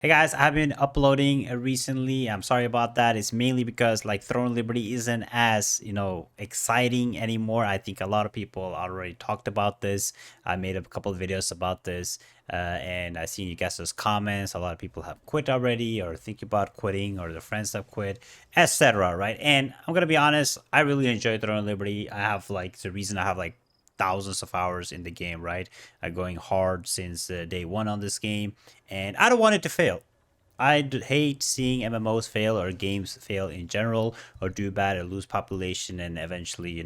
Hey guys, I've been uploading recently. I'm sorry about that. It's mainly because like Throne Liberty isn't as, exciting anymore. I think a lot of people already talked about this. I made a couple of videos about this, and I seen you guys' comments. A lot of people have quit already or think about quitting or their friends have quit, etc. Right? And I'm gonna be honest, I really enjoy Throne Liberty. I have like the reason I have like thousands of hours in the game, right? Going hard since day one on this game, and I don't want it to fail. Hate seeing MMOs fail or games fail in general or do bad or lose population and eventually,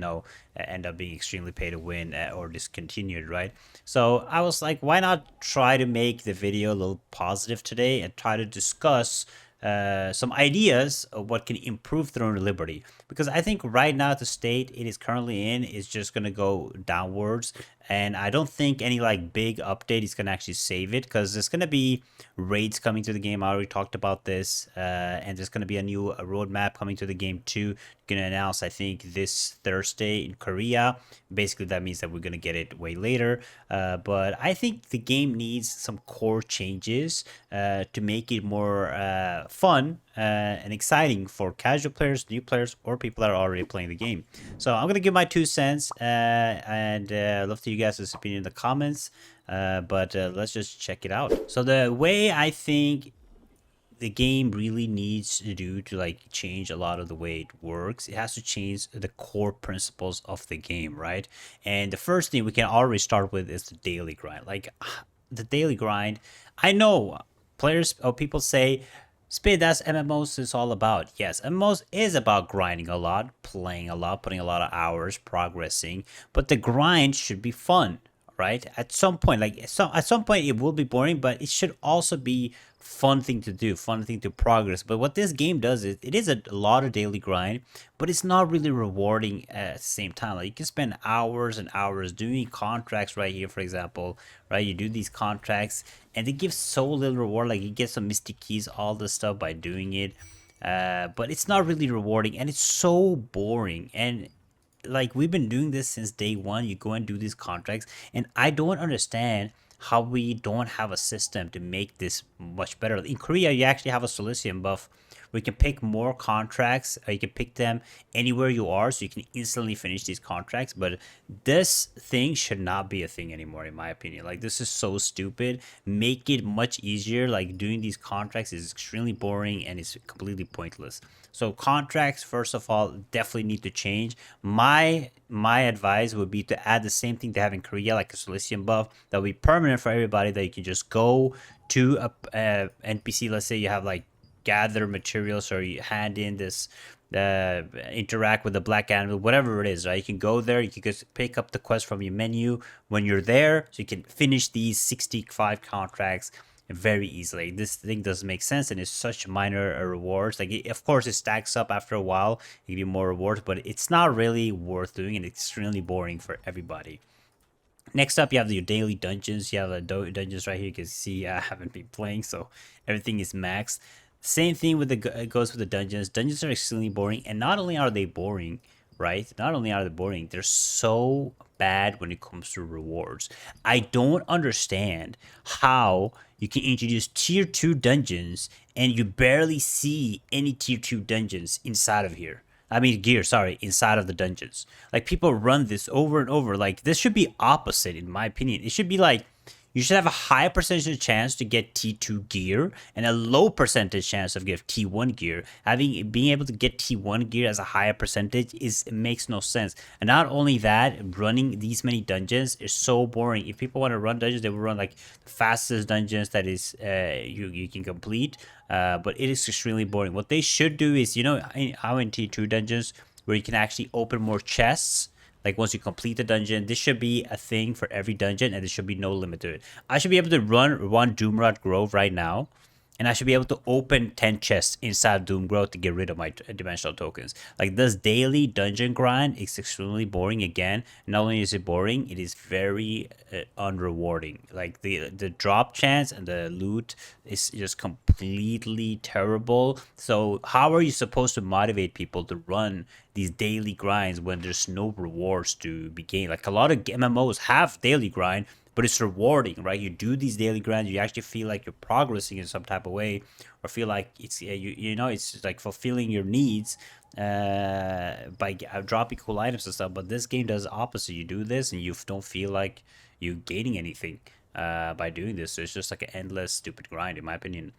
end up being extremely pay to win or discontinued, right? So I was like, why not try to make the video a little positive today and try to discuss some ideas of what can improve Throne of Liberty. Because I think right now the state it is currently in is just gonna go downwards, and I don't think any like big update is gonna actually save it because there's gonna be raids coming to the game. I already talked about this, and there's gonna be a new roadmap coming to the game too. Gonna announce I think this Thursday in Korea. Basically, that means that we're gonna get it way later. But I think the game needs some core changes to make it more fun and exciting for casual players, new players, or people that are already playing the game. So I'm gonna give my 2 cents, and I'd love to hear you guys' opinion in the comments. But let's just check it out. So the way I think the game really needs to do to like change a lot of the way it works, it has to change the core principles of the game, right? And the first thing we can already start with is the daily grind. Like the daily grind, I know players or people say, Spade, that's MMOs is all about. Yes, MMOs is about grinding a lot, playing a lot, putting a lot of hours, progressing, but the grind should be fun, right? At some point, at some point it will be boring, but it should also be fun thing to do, fun thing to progress. But what this game does is it is a lot of daily grind, but it's not really rewarding at the same time. Like you can spend hours and hours doing contracts right here, for example, right? You do these contracts and they give so little reward. Like you get some mystic keys, all this stuff by doing it. But it's not really rewarding and it's so boring. And like we've been doing this since day one. You go and do these contracts, and I don't understand how we don't have a system to make this much better. In Korea, you actually have a Solution buff where you can pick more contracts, or you can pick them anywhere you are, so you can instantly finish these contracts. But this thing should not be a thing anymore, in my opinion. Like this is so stupid. Make it much easier. Like doing these contracts is extremely boring and it's completely pointless. So contracts, first of all, definitely need to change. My advice would be to add the same thing they have in Korea, like a Solution buff that will be permanent for everybody. That you can just go to a NPC. Let's say you have like gather materials or you hand in this interact with the black animal, whatever it is, right? You can go there, you can just pick up the quest from your menu when you're there, so you can finish these 65 contracts very easily. This thing doesn't make sense and it's such minor rewards. Like of course it stacks up after a while, you give you more rewards, but it's not really worth doing and it's extremely boring for everybody. Next up, you have your daily dungeons. You have the dungeons right here. You can see I haven't been playing, so everything is maxed. Same thing with the it goes with the dungeons. Dungeons are extremely boring, and not only are they boring, right? Not only are they boring, they're so bad when it comes to rewards. I don't understand how you can introduce tier 2 dungeons and you barely see any tier 2 dungeons inside of here. I mean gear, sorry, inside of the dungeons. Like people run this over and over. Like this should be opposite in my opinion. It should be like you should have a high percentage chance to get T2 gear and a low percentage chance of get T1 gear. Being able to get T1 gear as a higher percentage it makes no sense. And not only that, running these many dungeons is so boring. If people want to run dungeons, they will run like the fastest dungeons that is you can complete. But it is extremely boring. What they should do is, how in T2 dungeons where you can actually open more chests, like once you complete the dungeon, this should be a thing for every dungeon and there should be no limit to it. I should be able to run one Doomrod Grove right now, and I should be able to open 10 chests inside Doom Grove to get rid of my dimensional tokens. Like this daily dungeon grind is extremely boring again. Not only is it boring, it is very unrewarding. Like the drop chance and the loot is just completely terrible. So how are you supposed to motivate people to run these daily grinds when there's no rewards to be gained? Like a lot of MMOs have daily grind, but it's rewarding, right? You do these daily grinds, you actually feel like you're progressing in some type of way, or feel like it's it's like fulfilling your needs by dropping cool items and stuff. But this game does the opposite. You do this and you don't feel like you gaining anything by doing this. So it's just like an endless stupid grind, in my opinion.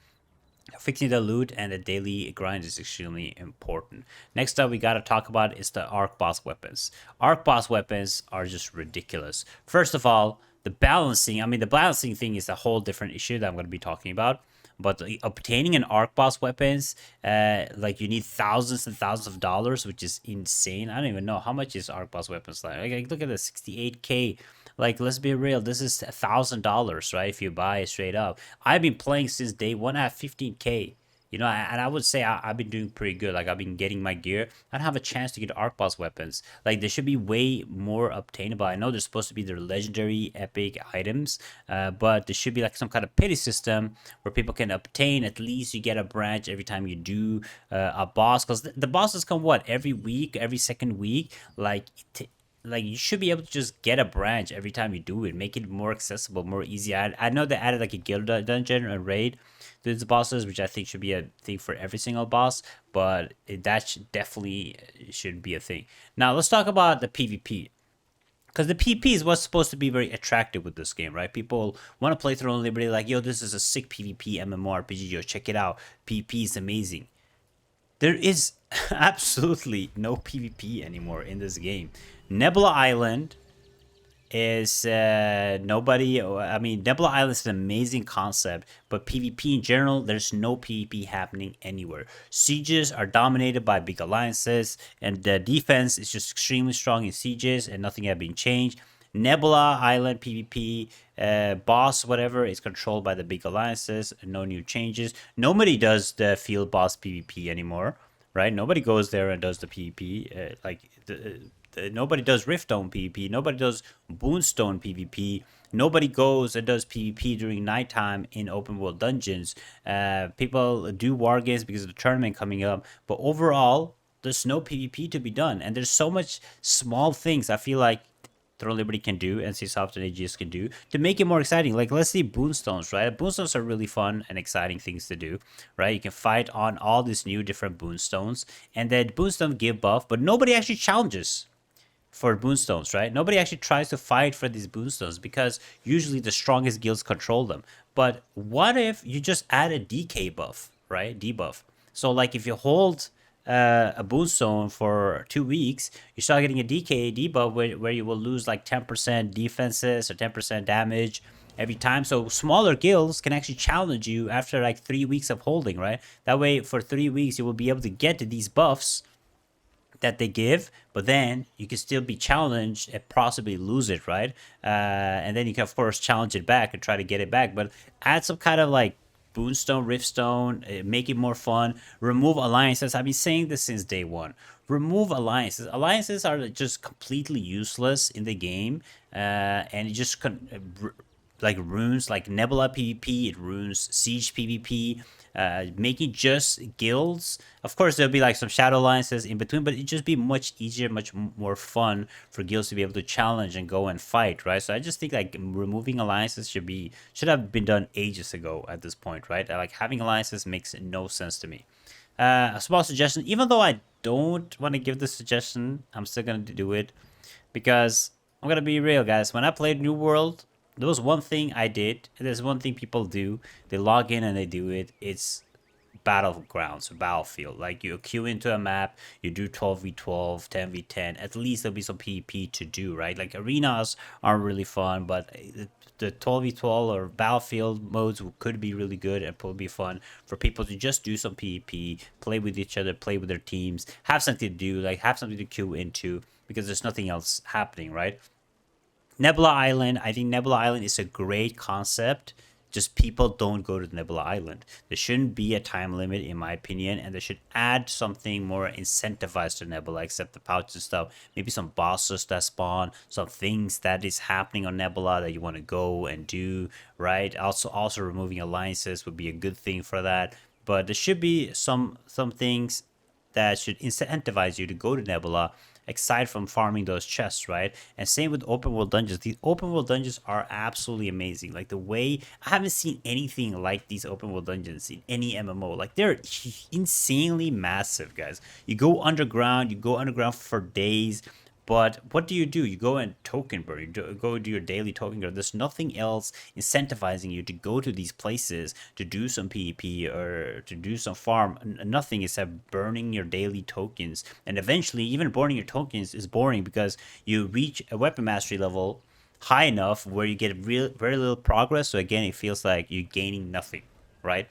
Fixing the loot and the daily grind is extremely important. Next up, we gotta talk about is the arc boss weapons. Arc boss weapons are just ridiculous. First of all, the balancing. I mean, the balancing thing is a whole different issue that I'm gonna be talking about. But obtaining an arc boss weapons, like you need thousands and thousands of dollars, which is insane. I don't even know how much is arc boss weapons like look at this, 68K. Like, let's be real, this is $1,000, right? If you buy it straight up. I've been playing since day one. I have 15K. And I would say I've been doing pretty good. Like, I've been getting my gear. I don't have a chance to get arc boss weapons. Like, there should be way more obtainable. I know they're supposed to be their legendary epic items, but there should be like some kind of pity system where people can obtain, at least you get a branch every time you do a boss. Because the bosses come, what, every week, every second week? Like you should be able to just get a branch every time you do it, make it more accessible, more easy. I know they added like a guild dungeon, a raid to these bosses, which I think should be a thing for every single boss, but that definitely should be a thing. Now let's talk about the PvP. Because the PvP is what's supposed to be very attractive with this game, right? People want to play Throne of Liberty, like, yo, this is a sick PvP MMORPG, yo, check it out. PvP is amazing. There is absolutely no PvP anymore in this game. Nebula Island is nobody. I mean, Nebula Island is an amazing concept, but PvP in general, there's no PvP happening anywhere. Sieges are dominated by big alliances, and the defense is just extremely strong in sieges, and nothing has been changed. Nebula Island PvP, boss, whatever, is controlled by the big alliances. No new changes. Nobody does the field boss PvP anymore, right? Nobody goes there and does the PvP. Nobody does Riftstone PvP. Nobody does Boonstone PvP. Nobody goes and does PvP during nighttime in open world dungeons. People do war games because of the tournament coming up, but overall, there's no PvP to be done. And there's so much small things I feel like Throne Liberty can do, NCSoft and AGS can do to make it more exciting. Like, let's see Boonstones, right? Boonstones are really fun and exciting things to do, right? You can fight on all these new different Boonstones, and then Boonstones give buff, but nobody actually challenges for Boonstones, right? Nobody actually tries to fight for these Boonstones because usually the strongest guilds control them. But what if you just add a DK buff, right? Debuff. So, like, if you hold a Boonstone for 2 weeks, you start getting a DK debuff where you will lose like 10% defenses or 10% damage every time. So smaller guilds can actually challenge you after like 3 weeks of holding, right? That way, for 3 weeks, you will be able to get to these buffs that they give, but then you can still be challenged and possibly lose it, right? And then you can, of course, challenge it back and try to get it back, but add some kind of like Boonstone, Riftstone, make it more fun. Remove alliances. I've been saying this since day one. Remove alliances. Alliances are just completely useless in the game, and it just like runes like Nebula PvP. It ruins Siege PvP. Making just guilds. Of course, there'll be like some shadow alliances in between, but it'd just be much easier, much more fun for guilds to be able to challenge and go and fight, right? So I just think like removing alliances should have been done ages ago at this point, right? Like having alliances makes no sense to me. A small suggestion, even though I don't want to give this suggestion, I'm still gonna do it because I'm gonna be real, guys. When I played New World, there was one thing I did. There's one thing people do. They log in and they do it. It's Battlegrounds, Battlefield. Like you queue into a map, you do 12v12, 10v10. At least there'll be some PvP to do, right? Like arenas aren't really fun, but the 12v12 or Battlefield modes could be really good and probably be fun for people to just do some PvP, play with each other, play with their teams, have something to do, like have something to queue into because there's nothing else happening, right? Nebula Island, I think Nebula Island is a great concept. Just people don't go to Nebula Island. There shouldn't be a time limit, in my opinion, and they should add something more incentivized to Nebula, except the pouch and stuff. Maybe some bosses that spawn, some things that is happening on Nebula that you want to go and do, right? Also removing alliances would be a good thing for that. But there should be some things that should incentivize you to go to Nebula aside from farming those chests, right? And same with open world dungeons. These open world dungeons are absolutely amazing. Like the way I haven't seen anything like these open world dungeons in any MMO. Like they're insanely massive, guys. You go underground for days. But what do? You go and token burn. Go do your daily token burn. There's nothing else incentivizing you to go to these places to do some PvP or to do some farm. Nothing except burning your daily tokens. And eventually, even burning your tokens is boring because you reach a weapon mastery level high enough where you get very little progress. So again, it feels like you're gaining nothing, right?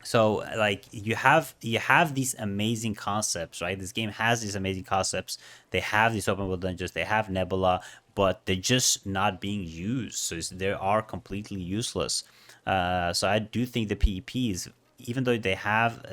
So like you have these amazing concepts, right? This game has these amazing concepts. They have these open world dungeons, they have Nebula, but they're just not being used, so they are completely useless. So I do think the PvPs, even though they have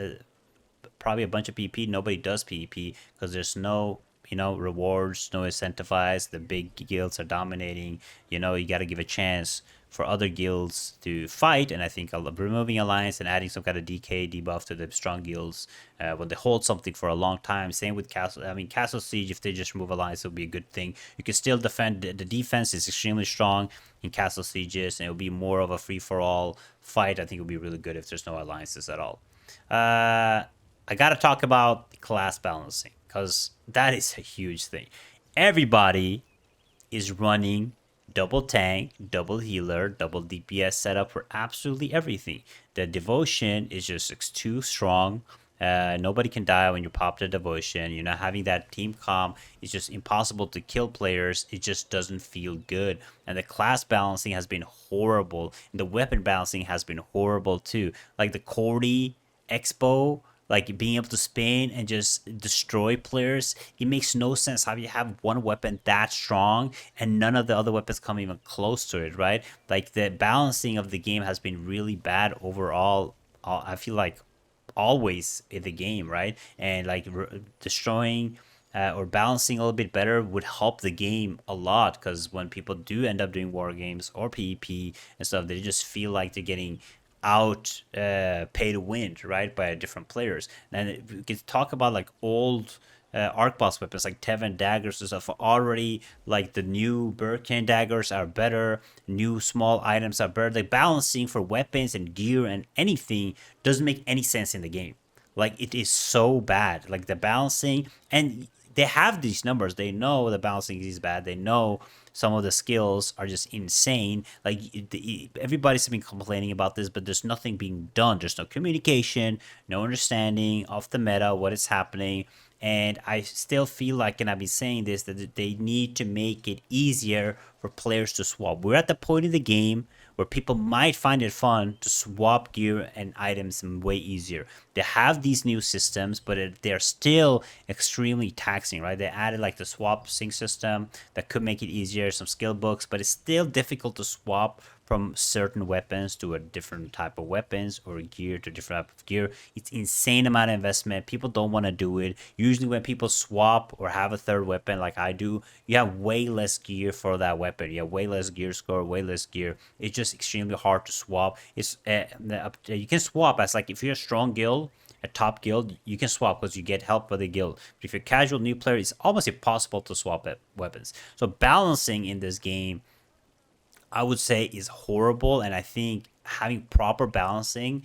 probably a bunch of PvP. Nobody does PvP because there's no rewards, no incentivize. The big guilds are dominating. You got to give a chance for other guilds to fight. And I think removing alliance and adding some kind of DK debuff to the strong guilds when they hold something for a long time. Same with castle. I mean, castle siege. If they just remove alliance, it'll be a good thing. You can still defend. The defense is extremely strong in castle sieges, and it'll be more of a free for all fight. I think it'll be really good if there's no alliances at all. I gotta talk about class balancing because that is a huge thing. Everybody is running double tank, double healer, double DPS setup for absolutely everything. The devotion is just too strong. Nobody can die when you pop the devotion. Having that team comp is just impossible to kill players. It just doesn't feel good. And the class balancing has been horrible. And the weapon balancing has been horrible too. Like the Cordy Expo, like being able to spin and just destroy players. It makes no sense how you have one weapon that strong and none of the other weapons come even close to it, right? Like the balancing of the game has been really bad overall. I feel like always in the game, right? And like destroying or balancing a little bit better would help the game a lot, because when people do end up doing war games or PvP and stuff, they just feel like they're getting out pay to win, right, by different players. And we can talk about like old arc boss weapons like Tevin daggers and stuff. Already, like the new Birkin daggers are better, new small items are better. The balancing for weapons and gear and anything doesn't make any sense in the game. Like it is so bad, like the balancing. And they have these numbers, they know the balancing is bad, they know some of the skills are just insane. Like everybody's been complaining about this, but there's nothing being done. There's no communication, no understanding of the meta, what is happening. And I still feel like, and I've been saying this, that they need to make it easier for players to swap. We're at the point in the game where people might find it fun to swap gear and items way easier. They have these new systems, but they're still extremely taxing, right? They added like the swap sync system that could make it easier, some skill books, but it's still difficult to swap from certain weapons to a different type of weapons, or gear to different type of gear. It's insane amount of investment. People don't want to do it. Usually when people swap or have a third weapon like I do, you have way less gear for that weapon. You have way less gear score, way less gear. It's just extremely hard to swap. It's you can swap as like if you're a strong guild, a top guild, you can swap because you get help with the guild. But if you're a casual new player, it's almost impossible to swap weapons. So balancing in this game, I would say, is horrible. And I think having proper balancing,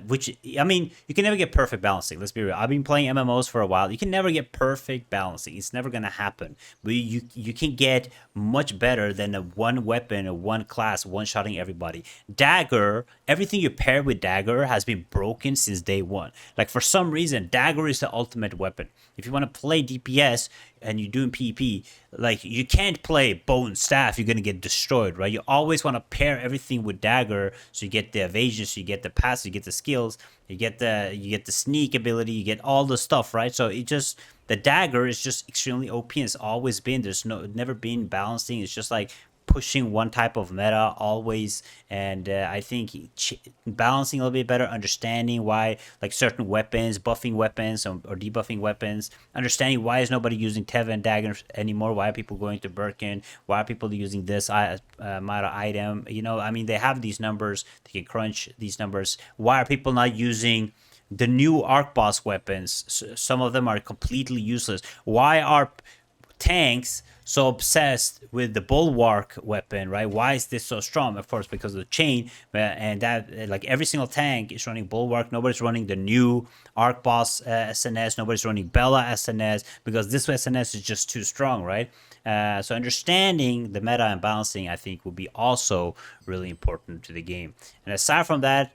which I mean, you can never get perfect balancing. Let's be real. I've been playing MMOs for a while. You can never get perfect balancing. It's never gonna happen. But you can get much better than a one weapon or one class one shotting everybody. Dagger, everything you pair with dagger has been broken since day one. Like for some reason, dagger is the ultimate weapon. If you want to play DPS and you're doing PvP, like you can't play bow and staff, you're gonna get destroyed, right? You always want to pair everything with dagger, so you get the evasion, so you get the pass, you get the skills, you get the sneak ability, you get all the stuff, right? So it just, the dagger is just extremely OP, and it's always been. There's never been balancing. It's just like pushing one type of meta always. And I think balancing a little bit better, understanding why like certain weapons, buffing weapons or debuffing weapons, understanding why is nobody using Tevin daggers anymore, why are people going to Birkin, why are people using this meta item. I mean, they have these numbers, they can crunch these numbers. Why are people not using the new arc boss weapons, some of them are completely useless. Why are tanks so obsessed with the bulwark weapon, right? Why is this so strong? Of course, because of the chain, and that like every single tank is running bulwark. Nobody's running the new arc boss SNS. Nobody's running Bella SNS because this SNS is just too strong, right? So understanding the meta and balancing, I think, will be also really important to the game. And aside from that,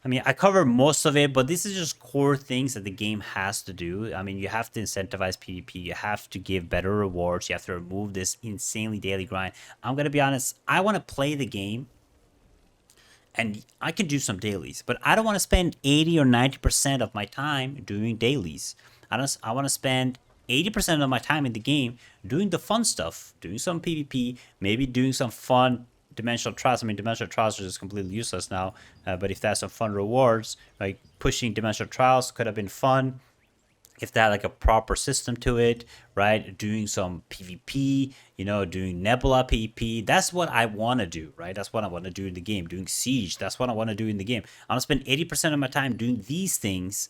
I mean, I cover most of it, but this is just core things that the game has to do. I mean, you have to incentivize PvP. You have to give better rewards. You have to remove this insanely daily grind. I'm gonna be honest. I want to play the game, and I can do some dailies, but I don't want to spend 80 or 90% of my time doing dailies. I want to spend 80% of my time in the game doing the fun stuff, doing some PvP, maybe doing some fun dimensional trials. I mean, dimensional trials are just completely useless now, but if that's some fun rewards, like pushing dimensional trials could have been fun if they had like a proper system to it, right? Doing some PvP, doing Nebula PvP. That's what I want to do, right? That's what I want to do in the game. Doing Siege. That's what I want to do in the game. I want to spend 80% of my time doing these things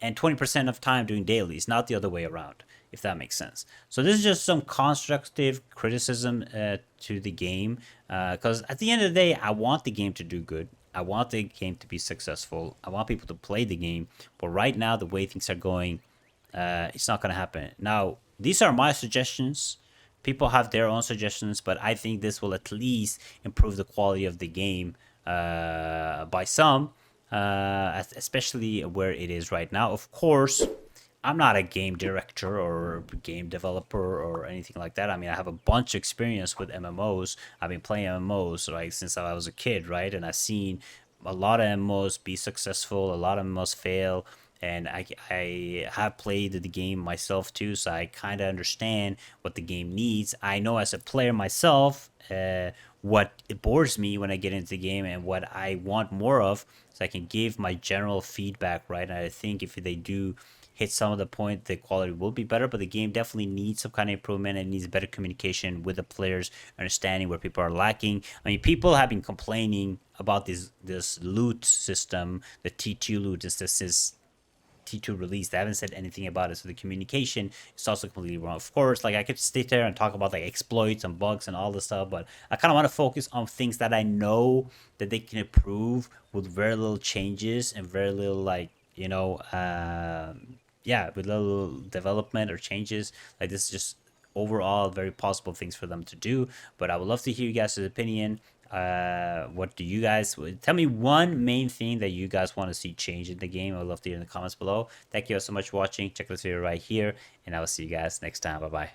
and 20% of time doing dailies, not the other way around, if that makes sense. So this is just some constructive criticism to the game, because at the end of the day, I want the game to do good. I want the game to be successful. I want people to play the game. But right now, the way things are going, it's not going to happen. Now, these are my suggestions. People have their own suggestions, but I think this will at least improve the quality of the game by some, especially where it is right now. Of course, I'm not a game director or game developer or anything like that. I mean, I have a bunch of experience with MMOs. I've been playing MMOs like since I was a kid, right? And I've seen a lot of MMOs be successful, a lot of MMOs fail, and I have played the game myself too, so I kind of understand what the game needs. I know as a player myself what it bores me when I get into the game and what I want more of, so I can give my general feedback, right? And I think if they do hit some of the point, the quality will be better, but the game definitely needs some kind of improvement and needs better communication with the players, understanding where people are lacking. I mean, people have been complaining about this loot system, the T2 loot. This is T2 release. They haven't said anything about it, so the communication is also completely wrong. Of course, like I could sit there and talk about like exploits and bugs and all this stuff, but I kind of want to focus on things that I know that they can improve with very little changes and very little like yeah, with little development or changes. Like this is just overall very possible things for them to do. But I would love to hear you guys' opinion. What do you guys tell me? One main thing that you guys want to see change in the game. I'd love to hear in the comments below. Thank you all so much for watching. Check this video right here, and I will see you guys next time. Bye bye.